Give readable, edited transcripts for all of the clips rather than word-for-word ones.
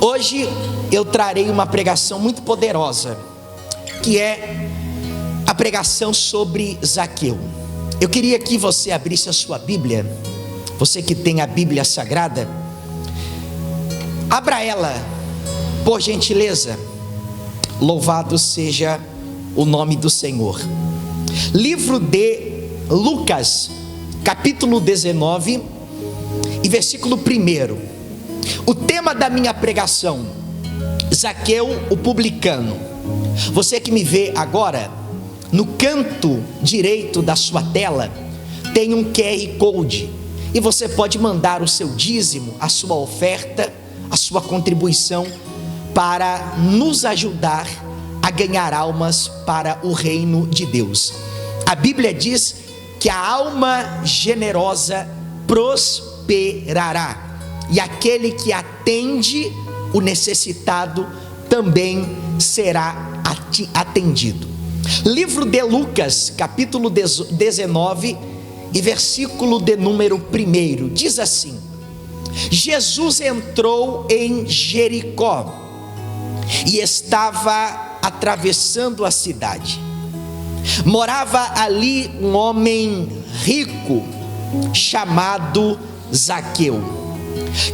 Hoje eu trarei uma pregação muito poderosa, que é a pregação sobre Zaqueu. Eu queria que você abrisse a sua Bíblia, você que tem a Bíblia Sagrada, abra ela, por gentileza. Louvado seja o nome do Senhor. Livro de Lucas, capítulo 19 e versículo 1. O tema da minha pregação: Zaqueu, o publicano. Você que me vê agora, no canto direito da sua tela tem um QR Code, e você pode mandar o seu dízimo, a sua oferta, a sua contribuição, para nos ajudar a ganhar almas para o reino de Deus. A Bíblia diz que a alma generosa prosperará, e aquele que atende o necessitado também será atendido. Livro de Lucas, capítulo 19 e versículo de número 1, diz assim: Jesus entrou em Jericó e estava atravessando a cidade. Morava ali um homem rico chamado Zaqueu,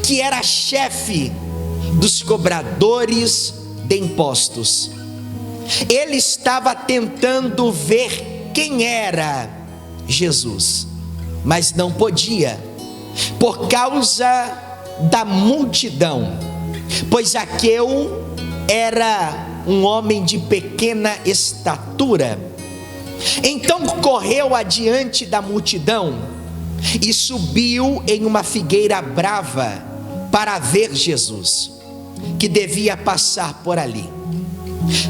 que era chefe dos cobradores de impostos. Ele estava tentando ver quem era Jesus, mas não podia, por causa da multidão, pois Zaqueu era um homem de pequena estatura. Então correu adiante da multidão e subiu em uma figueira brava para ver Jesus, que devia passar por ali.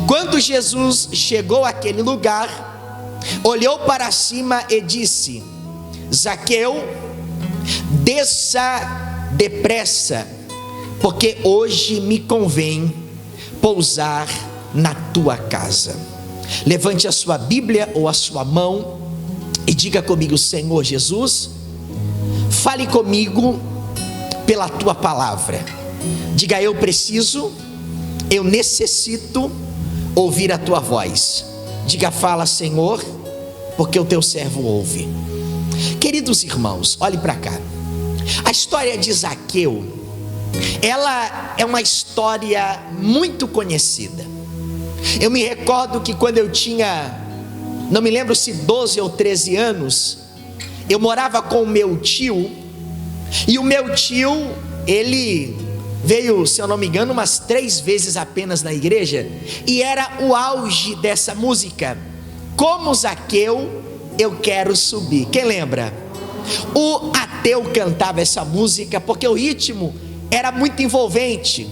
Quando Jesus chegou àquele lugar, olhou para cima e disse: Zaqueu, desça depressa, porque hoje me convém pousar na tua casa. Levante a sua Bíblia ou a sua mão e diga comigo: Senhor Jesus, fale comigo pela tua palavra. Diga: eu preciso, eu necessito ouvir a tua voz. Diga: fala, Senhor, porque o teu servo ouve. Queridos irmãos, olhe para cá. A história de Zaqueu, ela é uma história muito conhecida. Eu me recordo que quando eu tinha, não me lembro se 12 ou 13 anos, eu morava com o meu tio, e o meu tio, ele veio, se eu não me engano, umas 3 vezes apenas na igreja, e era o auge dessa música, como Zaqueu, eu quero subir. Quem lembra? O ateu cantava essa música porque o ritmo era muito envolvente.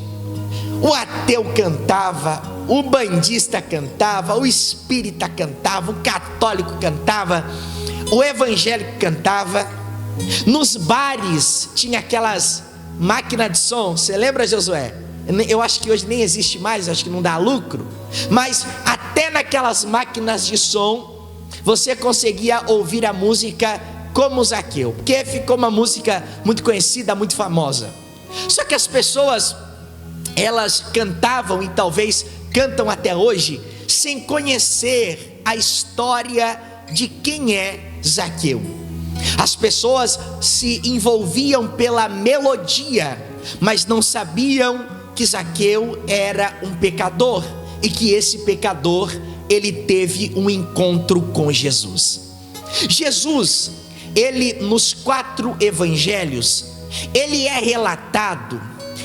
O ateu cantava, o bandista cantava, o espírita cantava, o católico cantava, o evangélico cantava. Nos bares tinha aquelas máquinas de som. Você lembra, Josué? Eu acho que hoje nem existe mais, acho que não dá lucro. Mas até naquelas máquinas de som você conseguia ouvir a música como Zaqueu, porque ficou uma música muito conhecida, muito famosa. Só que as pessoas, elas cantavam, e talvez cantam até hoje, sem conhecer a história de quem é Zaqueu. As pessoas se envolviam pela melodia, mas não sabiam que Zaqueu era um pecador, e que esse pecador, ele teve um encontro com Jesus. Jesus, ele nos 4 evangelhos, ele é relatado,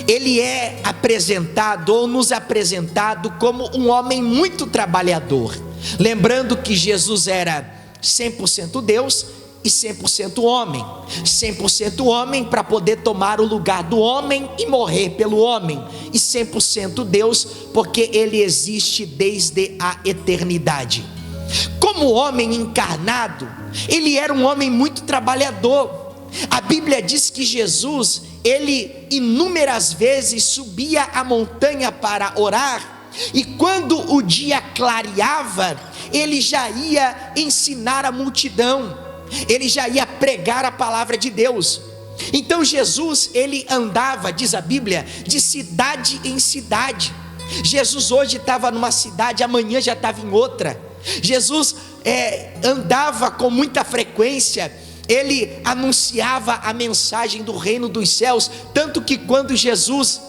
ele é apresentado ou nos apresentado como um homem muito trabalhador. Lembrando que Jesus era 100% Deus e 100% homem. 100% homem para poder tomar o lugar do homem e morrer pelo homem, e 100% Deus porque ele existe desde a eternidade. Como homem encarnado, ele era um homem muito trabalhador. A Bíblia diz que Jesus, ele inúmeras vezes subia a montanha para orar, e quando o dia clareava, ele já ia ensinar a multidão, ele já ia pregar a palavra de Deus. Então Jesus, ele andava, diz a Bíblia, de cidade em cidade. Jesus hoje estava numa cidade, amanhã já estava em outra. Jesus andava com muita frequência, ele anunciava a mensagem do reino dos céus, tanto que quando Jesus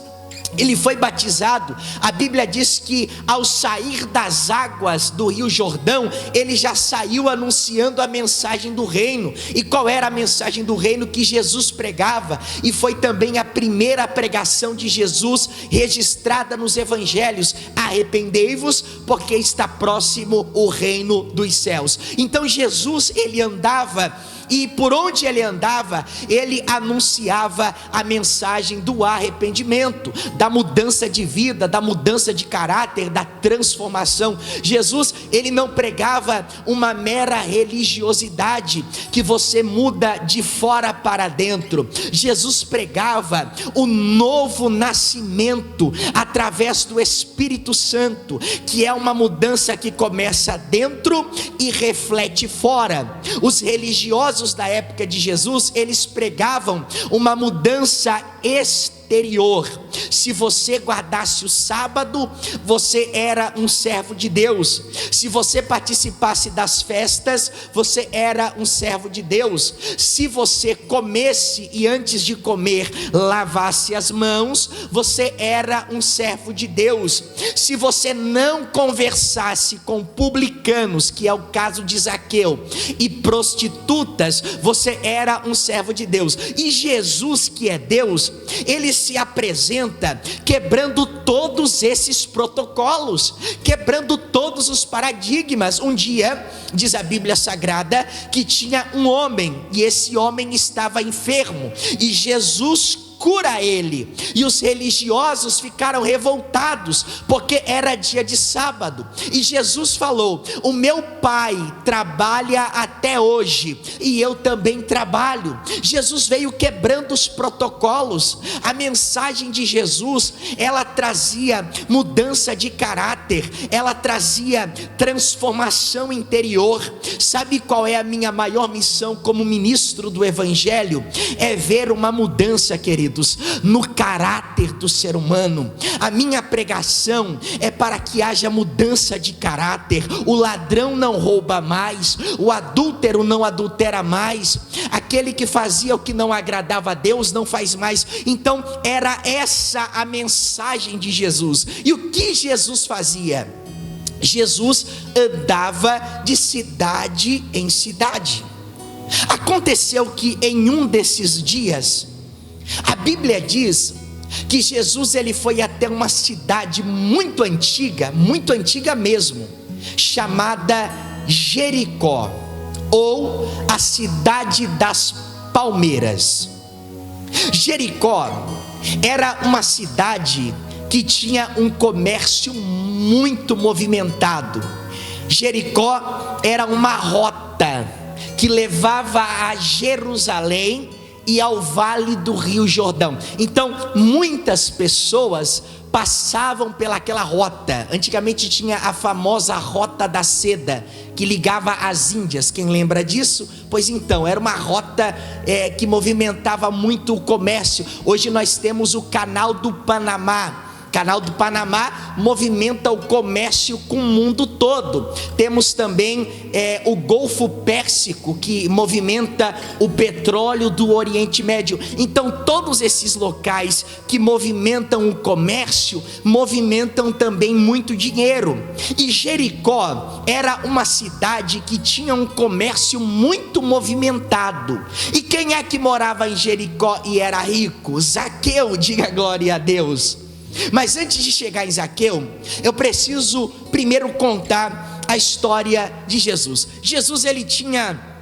ele foi batizado, a Bíblia diz que ao sair das águas do Rio Jordão, ele já saiu anunciando a mensagem do reino. E qual era a mensagem do reino que Jesus pregava? E foi também a primeira pregação de Jesus registrada nos evangelhos: arrependei-vos, porque está próximo o reino dos céus. Então Jesus, ele andava, e por onde ele andava, ele anunciava a mensagem do arrependimento, da mudança de vida, da mudança de caráter, da transformação. Jesus, ele não pregava uma mera religiosidade, que você muda de fora para dentro. Jesus pregava o novo nascimento através do Espírito Santo, que é uma mudança que começa dentro e reflete fora. Os religiosos da época de Jesus, eles pregavam uma mudança exterior. Se você guardasse o sábado, você era um servo de Deus. Se você participasse das festas, você era um servo de Deus. Se você comesse e antes de comer lavasse as mãos, você era um servo de Deus. Se você não conversasse com publicanos, que é o caso de Zaqueu, e prostitutas, você era um servo de Deus. E Jesus, que é Deus, ele se apresenta quebrando todos esses protocolos, quebrando todos os paradigmas. Um dia, diz a Bíblia Sagrada, que tinha um homem, e esse homem estava enfermo, e Jesus cura ele, e os religiosos ficaram revoltados, porque era dia de sábado, e Jesus falou: o meu pai trabalha até hoje, e eu também trabalho. Jesus veio quebrando os protocolos. A mensagem de Jesus, ela trazia mudança de caráter, ela trazia transformação interior. Sabe qual é a minha maior missão como ministro do Evangelho? É ver uma mudança, querido, no caráter do ser humano. A minha pregação é para que haja mudança de caráter. O ladrão não rouba mais, o adúltero não adultera mais, aquele que fazia o que não agradava a Deus não faz mais. Então era essa a mensagem de Jesus. E o que Jesus fazia? Jesus andava de cidade em cidade. Aconteceu que em um desses dias, a Bíblia diz que Jesus, ele foi até uma cidade muito antiga mesmo, chamada Jericó, ou a cidade das palmeiras. Jericó era uma cidade que tinha um comércio muito movimentado. Jericó era uma rota que levava a Jerusalém e ao vale do Rio Jordão. Então muitas pessoas passavam pelaquela rota. Antigamente tinha a famosa Rota da Seda, que ligava as Índias. Quem lembra disso? Pois então, era uma rota que movimentava muito o comércio. Hoje nós temos o Canal do Panamá. Canal do Panamá movimenta o comércio com o mundo todo. Temos também o Golfo Pérsico, que movimenta o petróleo do Oriente Médio. Então todos esses locais que movimentam o comércio, movimentam também muito dinheiro. E Jericó era uma cidade que tinha um comércio muito movimentado. E quem é que morava em Jericó e era rico? Zaqueu, diga glória a Deus. Mas antes de chegar em Zaqueu, eu preciso primeiro contar a história de Jesus. Jesus, ele tinha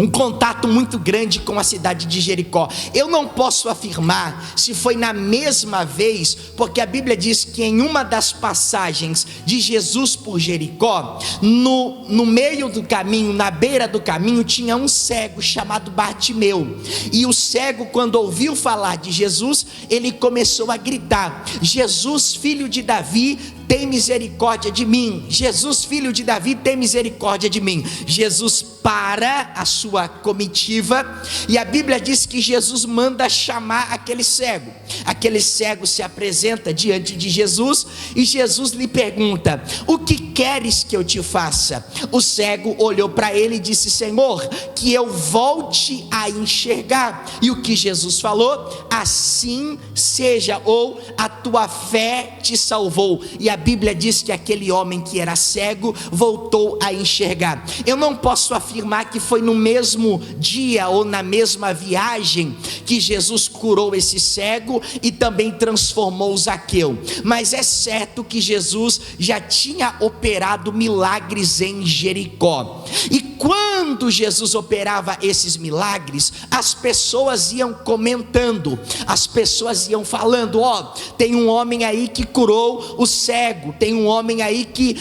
um contato muito grande com a cidade de Jericó. Eu não posso afirmar se foi na mesma vez, porque a Bíblia diz que em uma das passagens de Jesus por Jericó, no meio do caminho, na beira do caminho, tinha um cego chamado Bartimeu. E o cego, quando ouviu falar de Jesus, ele começou a gritar: Jesus, filho de Davi, tem misericórdia de mim. Jesus, filho de Davi, tem misericórdia de mim. Jesus para a sua comitiva e a Bíblia diz que Jesus manda chamar aquele cego. Aquele cego se apresenta diante de Jesus e Jesus lhe pergunta: o que queres que eu te faça? O cego olhou para ele e disse: Senhor, que eu volte a enxergar. E o que Jesus falou? Assim seja, ou a tua fé te salvou. E a Bíblia diz que aquele homem que era cego voltou a enxergar. Eu não posso afirmar que foi no mesmo dia ou na mesma viagem que Jesus curou esse cego e também transformou Zaqueu, mas é certo que Jesus já tinha operado milagres em Jericó. E quando Jesus operava esses milagres, as pessoas iam comentando, as pessoas iam falando: ó, tem um homem aí que curou o cego, tem um homem aí que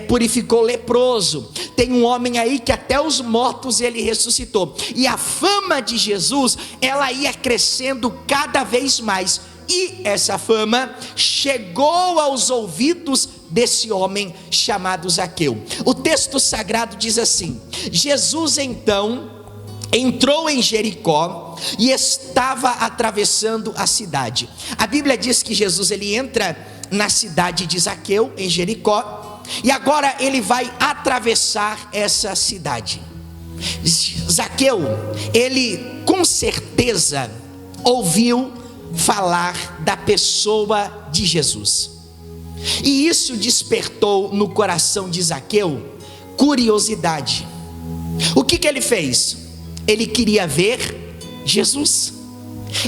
purificou o leproso, tem um homem aí que até os mortos ele ressuscitou. E a fama de Jesus, ela ia crescendo cada vez mais, e essa fama chegou aos ouvidos desse homem chamado Zaqueu. O texto sagrado diz assim: Jesus então entrou em Jericó e estava atravessando a cidade. A Bíblia diz que Jesus ele entra na cidade de Zaqueu, em Jericó, e agora ele vai atravessar essa cidade. Zaqueu, ele com certeza ouviu falar da pessoa de Jesus, e isso despertou no coração de Zaqueu curiosidade. O que ele fez? Ele queria ver Jesus,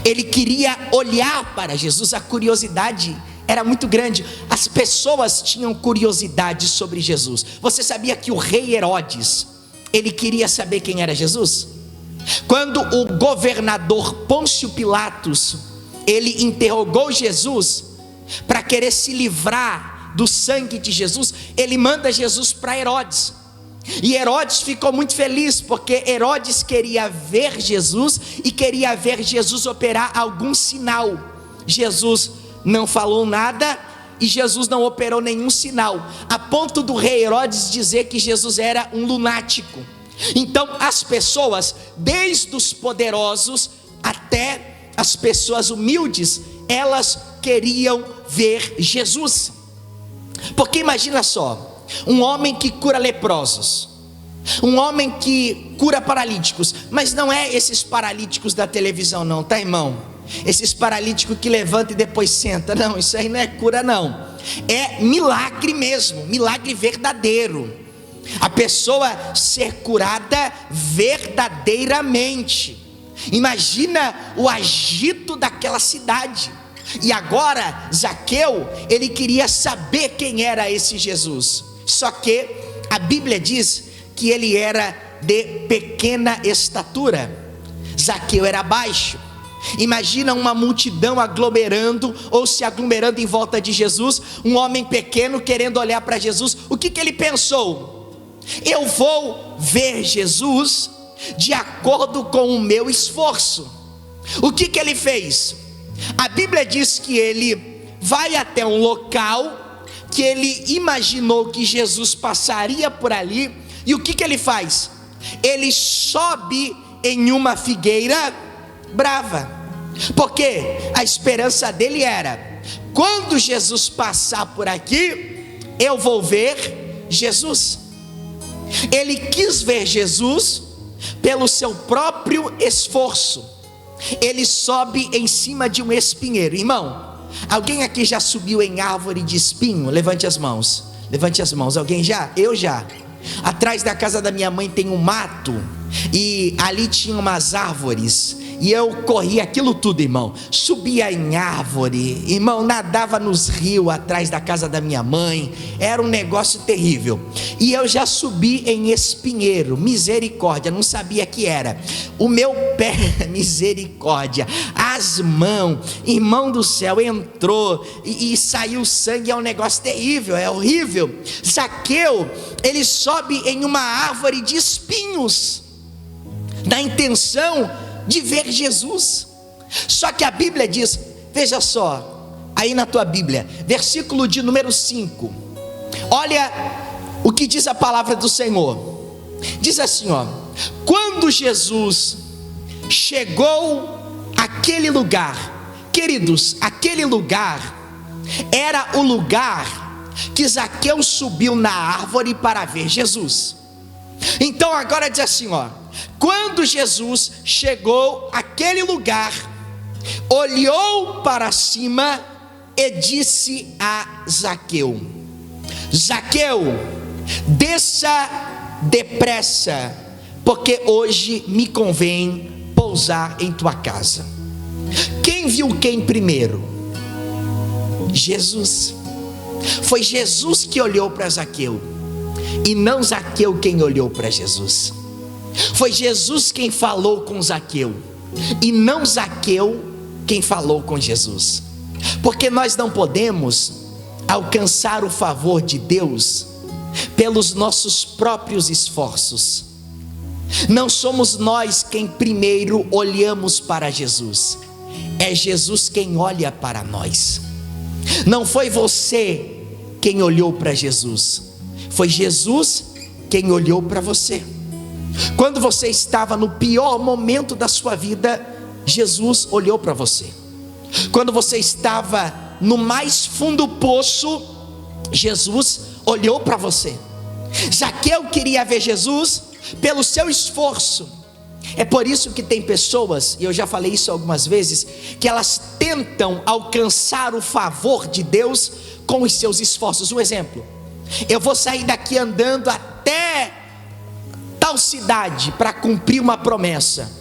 ele queria olhar para Jesus. A curiosidade era muito grande, as pessoas tinham curiosidade sobre Jesus. Você sabia que o rei Herodes, ele queria saber quem era Jesus? Quando o governador Pôncio Pilatos, ele interrogou Jesus para querer se livrar do sangue de Jesus, ele manda Jesus para Herodes. E Herodes ficou muito feliz, porque Herodes queria ver Jesus e queria ver Jesus operar algum sinal. Jesus não falou nada e Jesus não operou nenhum sinal, a ponto do rei Herodes dizer que Jesus era um lunático. Então as pessoas, desde os poderosos até as pessoas humildes, elas queriam ver Jesus. Porque imagina só, um homem que cura leprosos, um homem que cura paralíticos, mas não é esses paralíticos da televisão não, tá, irmão? Esses paralíticos que levanta e depois senta, não, isso aí não é cura não, é milagre mesmo, milagre verdadeiro, a pessoa ser curada verdadeiramente. Imagina o agito daquela cidade. E agora Zaqueu, ele queria saber quem era esse Jesus, só que a Bíblia diz que ele era de pequena estatura. Zaqueu era baixo. Imagina uma multidão aglomerando, ou se aglomerando em volta de Jesus, um homem pequeno querendo olhar para Jesus. O que ele pensou? Eu vou ver Jesus de acordo com o meu esforço. O que ele fez? A Bíblia diz que ele vai até um local que ele imaginou que Jesus passaria por ali. E o que ele faz? Ele sobe em uma figueira brava, porque a esperança dele era: quando Jesus passar por aqui, eu vou ver Jesus. Ele quis ver Jesus pelo seu próprio esforço. Ele sobe em cima de um espinheiro. Irmão, alguém aqui já subiu em árvore de espinho? Levante as mãos. Levante as mãos. Alguém já? Eu já. Atrás da casa da minha mãe tem um mato, e ali tinha umas árvores, e eu corria aquilo tudo, irmão. Subia em árvore, irmão, nadava nos rios atrás da casa da minha mãe. Era um negócio terrível. E eu já subi em espinheiro, misericórdia, não sabia que era. O meu pé, misericórdia, as mãos, irmão do céu, entrou e saiu sangue. É um negócio terrível, é horrível. Zaqueu, ele sobe em uma árvore de espinhos, na intenção de ver Jesus. Só que a Bíblia diz, veja só, aí na tua Bíblia, versículo de número 5. Olha o que diz a palavra do Senhor. Diz assim, ó: quando Jesus chegou àquele lugar, queridos, aquele lugar era o lugar que Zaqueu subiu na árvore para ver Jesus. Então agora diz assim, ó: quando Jesus chegou àquele lugar, olhou para cima e disse a Zaqueu: Zaqueu, desça depressa, porque hoje me convém pousar em tua casa. Quem viu quem primeiro? Jesus. Foi Jesus que olhou para Zaqueu, e não Zaqueu quem olhou para Jesus. Foi Jesus quem falou com Zaqueu, e não Zaqueu quem falou com Jesus. Porque nós não podemos alcançar o favor de Deus pelos nossos próprios esforços. Não somos nós quem primeiro olhamos para Jesus, é Jesus quem olha para nós. Não foi você quem olhou para Jesus, foi Jesus quem olhou para você. Quando você estava no pior momento da sua vida, Jesus olhou para você. Quando você estava no mais fundo do poço, Jesus olhou para você. Zaqueu queria ver Jesus pelo seu esforço. É por isso que tem pessoas, e eu já falei isso algumas vezes, que elas tentam alcançar o favor de Deus com os seus esforços. Um exemplo: eu vou sair daqui andando até tal cidade para cumprir uma promessa.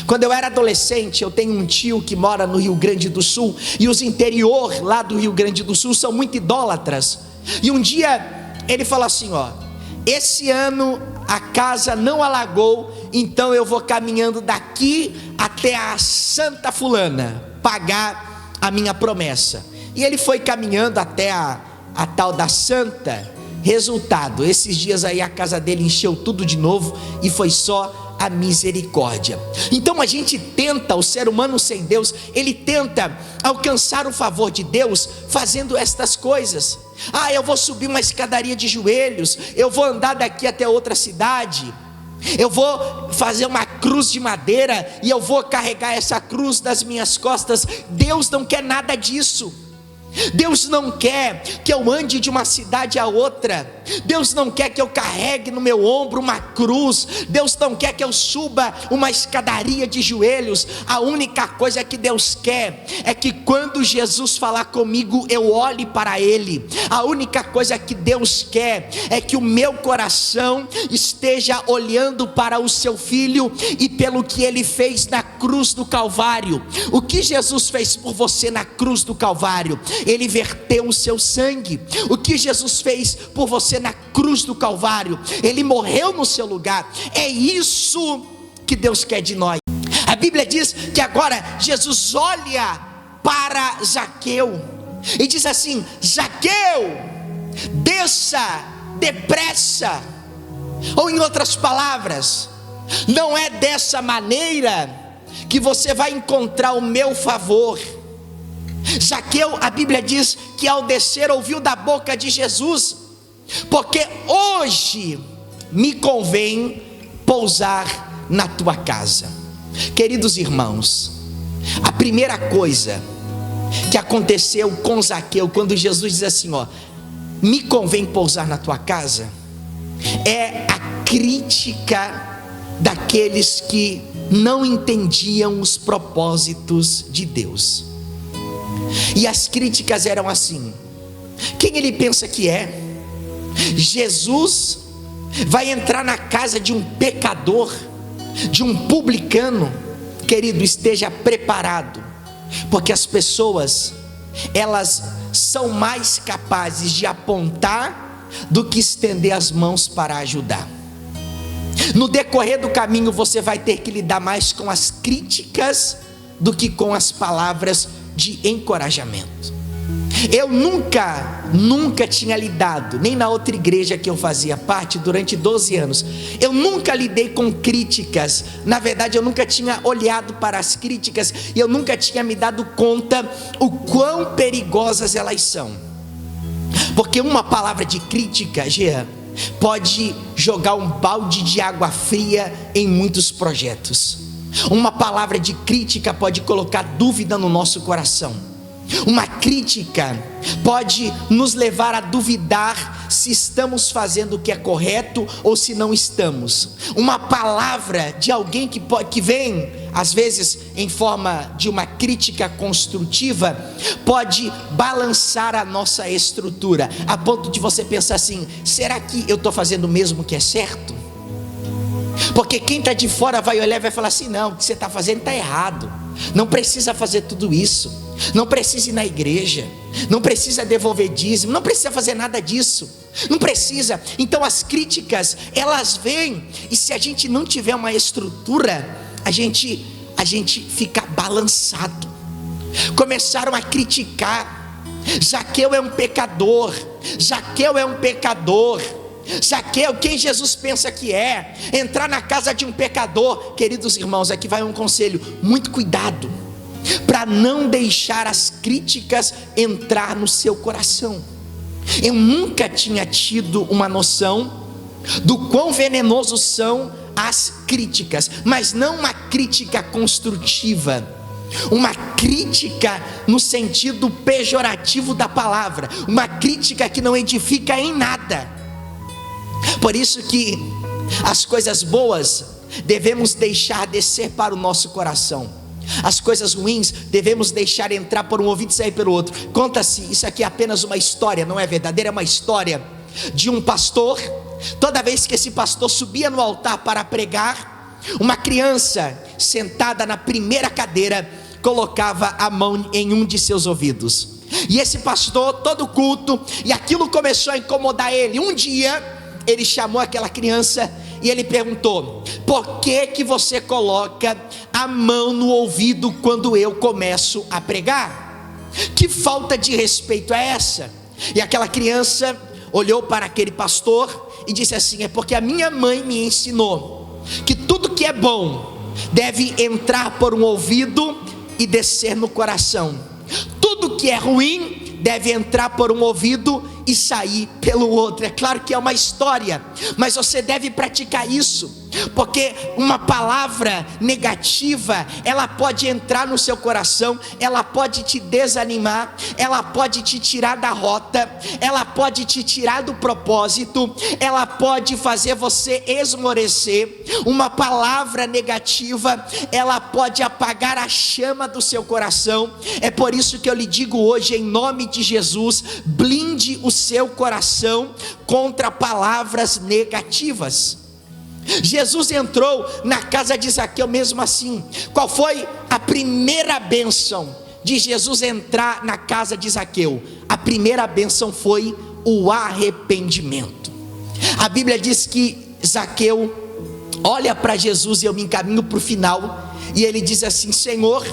Quando eu era adolescente, eu tenho um tio que mora no Rio Grande do Sul, e os interior lá do Rio Grande do Sul são muito idólatras. E um dia ele falou assim, ó: esse ano a casa não alagou, então eu vou caminhando daqui até a Santa Fulana pagar a minha promessa. E ele foi caminhando até a tal da Santa. Resultado, esses dias aí a casa dele encheu tudo de novo, e foi só a misericórdia. Então a gente tenta, o ser humano sem Deus, ele tenta alcançar o favor de Deus fazendo estas coisas. Eu vou subir uma escadaria de joelhos, eu vou andar daqui até outra cidade, eu vou fazer uma cruz de madeira e eu vou carregar essa cruz nas minhas costas. Deus não quer nada disso. Deus não quer que eu ande de uma cidade a outra. Deus não quer que eu carregue no meu ombro uma cruz. Deus não quer que eu suba uma escadaria de joelhos. A única coisa que Deus quer é que quando Jesus falar comigo, eu olhe para Ele. A única coisa que Deus quer é que o meu coração esteja olhando para o seu Filho e pelo que Ele fez na cruz do Calvário. O que Jesus fez por você na cruz do Calvário? Ele verteu o seu sangue. O que Jesus fez por você na cruz do Calvário? Ele morreu no seu lugar. É isso que Deus quer de nós. A Bíblia diz que agora Jesus olha para Zaqueu e diz assim: Zaqueu, desça depressa. Ou em outras palavras, não é dessa maneira que você vai encontrar o meu favor. Zaqueu, a Bíblia diz que ao descer ouviu da boca de Jesus: porque hoje me convém pousar na tua casa. Queridos irmãos, a primeira coisa que aconteceu com Zaqueu, quando Jesus diz assim, ó, me convém pousar na tua casa, é a crítica daqueles que não entendiam os propósitos de Deus. E as críticas eram assim: quem ele pensa que é? Jesus vai entrar na casa de um pecador, de um publicano? Querido, esteja preparado, porque as pessoas, elas são mais capazes de apontar do que estender as mãos para ajudar. No decorrer do caminho você vai ter que lidar mais com as críticas do que com as palavras de encorajamento. Eu nunca tinha lidado, nem na outra igreja que eu fazia parte durante 12 anos, eu nunca lidei com críticas. Na verdade, eu nunca tinha olhado para as críticas e eu nunca tinha me dado conta o quão perigosas elas são. Porque uma palavra de crítica, Jean, pode jogar um balde de água fria em muitos projetos. Uma palavra de crítica pode colocar dúvida no nosso coração. Uma crítica pode nos levar a duvidar se estamos fazendo o que é correto ou se não estamos. Uma palavra de alguém que vem, às vezes, em forma de uma crítica construtiva, pode balançar a nossa estrutura, a ponto de você pensar assim: será que eu estou fazendo o mesmo que é certo? Porque quem está de fora vai olhar e vai falar assim: não, o que você está fazendo está errado, não precisa fazer tudo isso, não precisa ir na igreja, não precisa devolver dízimo, não precisa fazer nada disso, não precisa. Então as críticas, elas vêm, e se a gente não tiver uma estrutura, a gente fica balançado. Começaram a criticar: Zaqueu é um pecador, Zaqueu é um pecador. Zaqueu, quem Jesus pensa que é? Entrar na casa de um pecador. Queridos irmãos, aqui vai um conselho: muito cuidado para não deixar as críticas entrar no seu coração. Eu nunca tinha tido uma noção do quão venenoso são as críticas, mas não uma crítica construtiva, uma crítica no sentido pejorativo da palavra, uma crítica que não edifica em nada. Por isso que as coisas boas devemos deixar descer para o nosso coração, as coisas ruins devemos deixar entrar por um ouvido e sair pelo outro. Conta-se, isso aqui é apenas uma história, não é verdadeira, é uma história de um pastor. Toda vez que esse pastor subia no altar para pregar, uma criança sentada na primeira cadeira colocava a mão em um de seus ouvidos. E esse pastor, todo culto, e aquilo começou a incomodar ele. Um dia ele chamou aquela criança e ele perguntou: por que você coloca a mão no ouvido quando eu começo a pregar? Que falta de respeito é essa? E aquela criança olhou para aquele pastor e disse assim: é porque a minha mãe me ensinou que tudo que é bom deve entrar por um ouvido e descer no coração. Tudo que é ruim deve entrar por um ouvido e sair pelo outro. É claro que é uma história, mas você deve praticar isso, porque uma palavra negativa, ela pode entrar no seu coração, ela pode te desanimar, ela pode te tirar da rota, ela pode te tirar do propósito, ela pode fazer você esmorecer. Uma palavra negativa, ela pode apagar a chama do seu coração. É por isso que eu lhe digo hoje, em nome de Jesus, blinde o seu coração contra palavras negativas. Jesus entrou na casa de Zaqueu mesmo assim. Qual foi a primeira bênção de Jesus entrar na casa de Zaqueu? A primeira bênção foi o arrependimento. A Bíblia diz que Zaqueu olha para Jesus, e eu me encaminho para o final, e ele diz assim: Senhor,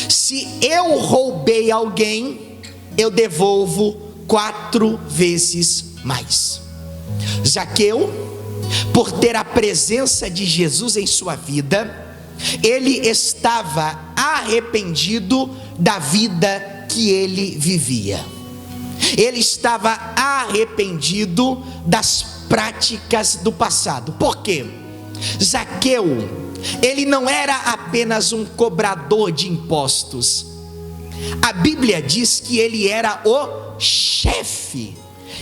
se eu roubei alguém, eu devolvo 4 vezes mais. Zaqueu, por ter a presença de Jesus em sua vida, ele estava arrependido da vida que ele vivia. Ele estava arrependido das práticas do passado. Por quê? Zaqueu, ele não era apenas um cobrador de impostos. A Bíblia diz que ele era o chefe,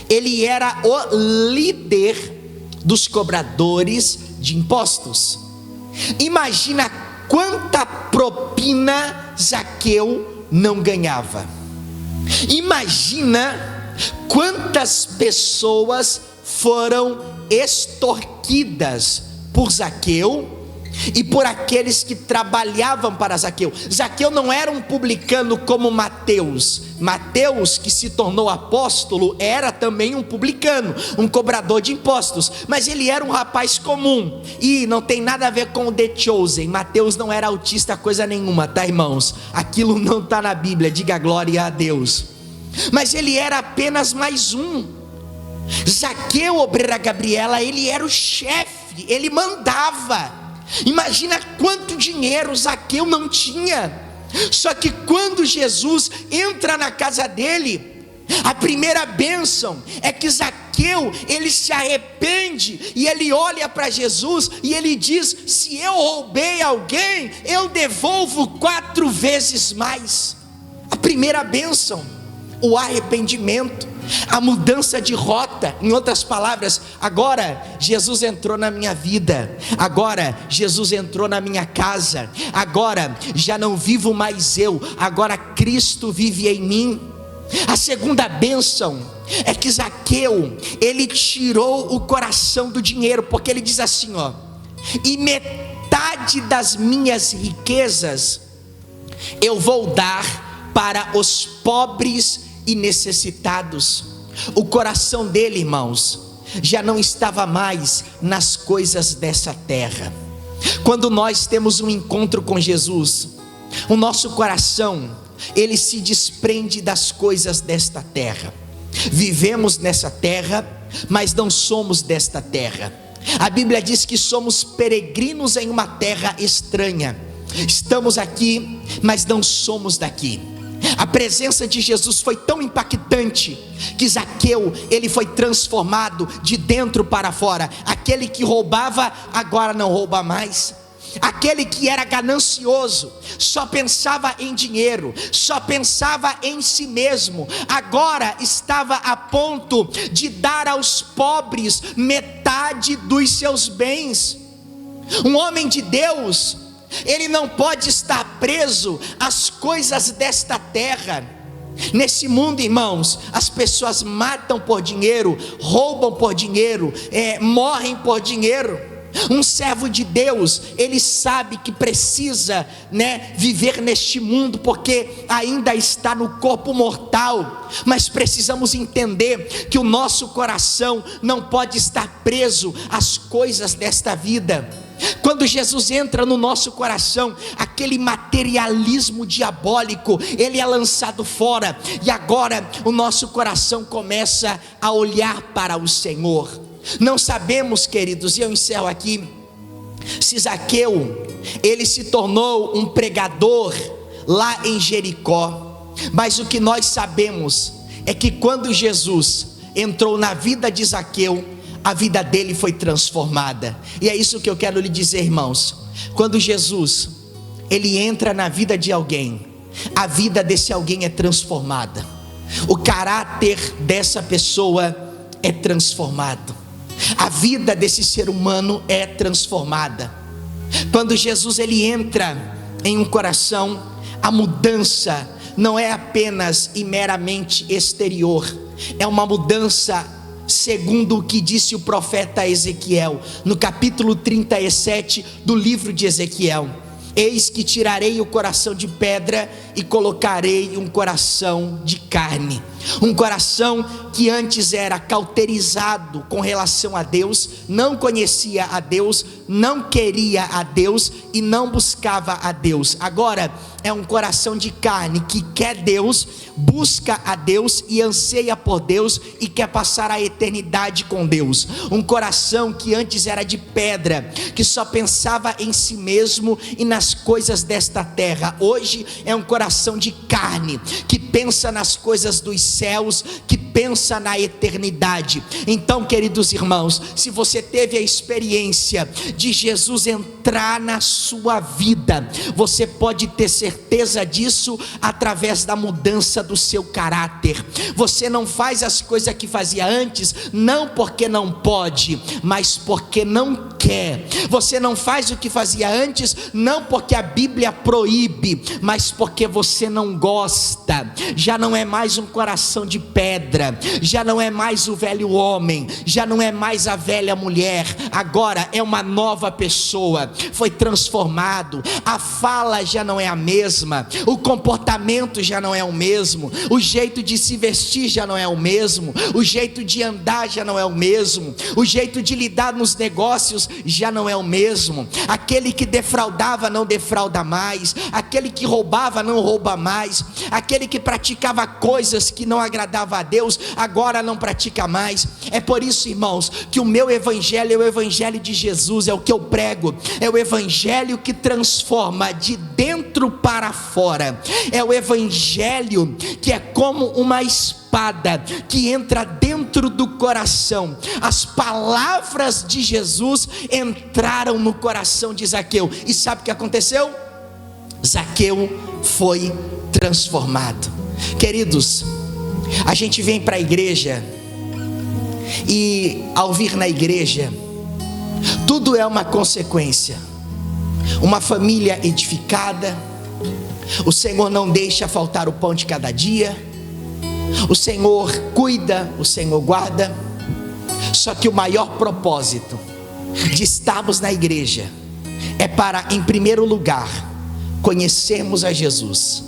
ele era o líder dos cobradores de impostos. Imagina quanta propina Zaqueu não ganhava. Imagina quantas pessoas foram extorquidas por Zaqueu e por aqueles que trabalhavam para Zaqueu. Zaqueu não era um publicano como Mateus. Mateus, que se tornou apóstolo, era também um publicano, um cobrador de impostos, mas ele era um rapaz comum, e não tem nada a ver com o The Chosen. Mateus não era autista coisa nenhuma, tá, irmãos? Aquilo não está na Bíblia, diga glória a Deus. mas ele era apenas mais um. Zaqueu, obreira Gabriela, ele era o chefe, ele mandava. Imagina quanto dinheiro Zaqueu não tinha. Só que quando Jesus entra na casa dele, a primeira bênção é que Zaqueu, ele se arrepende e ele olha para Jesus e ele diz: se eu roubei alguém, eu devolvo 4 vezes mais. A primeira bênção, o arrependimento, a mudança de rota. Em outras palavras, agora Jesus entrou na minha vida, agora Jesus entrou na minha casa, agora já não vivo mais eu, agora Cristo vive em mim. A segunda bênção é que Zaqueu, ele tirou o coração do dinheiro, porque ele diz assim, ó: e metade das minhas riquezas eu vou dar para os pobres e necessitados. O coração dele, irmãos, já não estava mais nas coisas dessa terra. Quando nós temos um encontro com Jesus, o nosso coração, ele se desprende das coisas desta terra. Vivemos nessa terra, mas não somos desta terra. A Bíblia diz que somos peregrinos em uma terra estranha. Estamos aqui, mas não somos daqui. A presença de Jesus foi tão impactante que Zaqueu, ele foi transformado de dentro para fora. Aquele que roubava, agora não rouba mais. Aquele que era ganancioso, só pensava em dinheiro, só pensava em si mesmo, agora estava a ponto de dar aos pobres metade dos seus bens. Um homem de Deus, ele não pode estar preso às coisas desta terra. Nesse mundo, irmãos, as pessoas matam por dinheiro, roubam por dinheiro, morrem por dinheiro. Um servo de Deus, ele sabe que precisa, viver neste mundo, porque ainda está no corpo mortal. Mas precisamos entender que o nosso coração não pode estar preso às coisas desta vida. Quando Jesus entra no nosso coração, aquele materialismo diabólico, ele é lançado fora, e agora o nosso coração começa a olhar para o Senhor. Não sabemos, queridos, e eu encerro aqui, se Zaqueu, ele se tornou um pregador lá em Jericó, mas o que nós sabemos é que quando Jesus entrou na vida de Zaqueu, a vida dele foi transformada. E é isso que eu quero lhe dizer, irmãos. Quando Jesus, ele entra na vida de alguém, a vida desse alguém é transformada, o caráter dessa pessoa é transformado, a vida desse ser humano é transformada. Quando Jesus, ele entra em um coração, a mudança não é apenas e meramente exterior, é uma mudança segundo o que disse o profeta Ezequiel, no capítulo 37 do livro de Ezequiel: eis que tirarei o coração de pedra e colocarei um coração de carne. Um coração que antes era cauterizado com relação a Deus, não conhecia a Deus, não queria a Deus e não buscava a Deus. Agora é um coração de carne que quer Deus, busca a Deus e anseia por Deus e quer passar a eternidade com Deus. Um coração que antes era de pedra, que só pensava em si mesmo e nas coisas desta terra, hoje é um coração de carne, que pensa nas coisas dos céus, que pensa na eternidade. Então, queridos irmãos, se você teve a experiência de Jesus entrar na sua vida, você pode ter certeza disso através da mudança do seu caráter. Você não faz as coisas que fazia antes, não porque não pode, mas porque não quer. Você não faz o que fazia antes, não porque a Bíblia proíbe, mas porque você não gosta. Já não é mais um coração de pedra, já não é mais o velho homem, já não é mais a velha mulher, agora é uma nova pessoa. foi transformado. A fala já não é a mesma, o comportamento já não é o mesmo, o jeito de se vestir já não é o mesmo, o jeito de andar já não é o mesmo, o jeito de lidar nos negócios já não é o mesmo. Aquele que defraudava não defrauda mais, aquele que roubava não rouba mais, aquele que praticava coisas que não agradavam a Deus agora não pratica mais. É por isso, irmãos, que o meu evangelho é o evangelho de Jesus, é o que eu prego, é o evangelho que transforma de dentro para fora, é o evangelho que é como uma espada que entra dentro do coração. As palavras de Jesus entraram no coração de Zaqueu, e sabe o que aconteceu? Zaqueu foi transformado. Queridos, a gente vem para a igreja e ao vir na igreja, tudo é uma consequência. Uma família edificada, o Senhor não deixa faltar o pão de cada dia, o Senhor cuida, o Senhor guarda. Só que o maior propósito de estarmos na igreja é para, em primeiro lugar, conhecermos a Jesus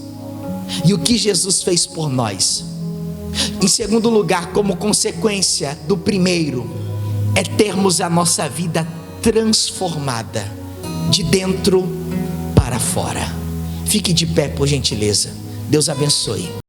e o que Jesus fez por nós. Em segundo lugar, como consequência do primeiro, é termos a nossa vida transformada de dentro para fora. Fique de pé, por gentileza. Deus abençoe.